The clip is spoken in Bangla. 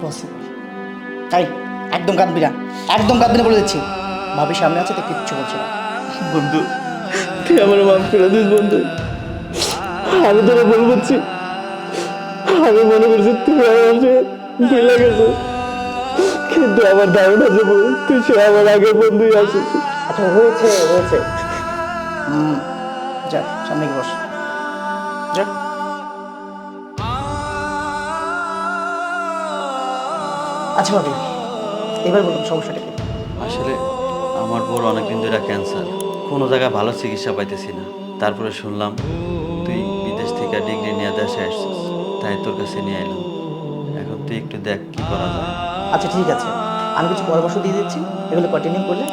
ইম্পসিবল। তাই একদম কাঁদবি না, একদম কাঁদবি না বলে দিচ্ছি। ভাবি সামনে আছে তো কিচ্ছু বলছে না। বন্ধু তুই আমার মাফ করে দিস বন্ধু। আমি তোরা ভুল করছি। আমি মনে করছি তুই আমার যে ভুলে গেছো, কিন্তু আমার ধারণা যে তুই সে আমার আগে বন্ধুই আছিস। আচ্ছা হয়েছে হয়েছে, যা সামনে গিয়ে বস, যা। আচ্ছা ভাবি, এবার বলুন সমস্যাটা কি? আসলে আমার বউর অনেকদিন ধরে ক্যান্সার, কোনো জায়গায় ভালো চিকিৎসা পাইতেছি না। তারপরে শুনলাম তুই বিদেশ থেকে ডিগ্রি নিয়ে দেশে আসছিস, তাই তোর কাছে নিয়ে এলাম। এখন তুই একটু দেখ কি করা যায়। আচ্ছা ঠিক আছে, আমি কিছু পরামর্শ দিয়ে দিচ্ছি, এগুলো কন্টিনিউ করলে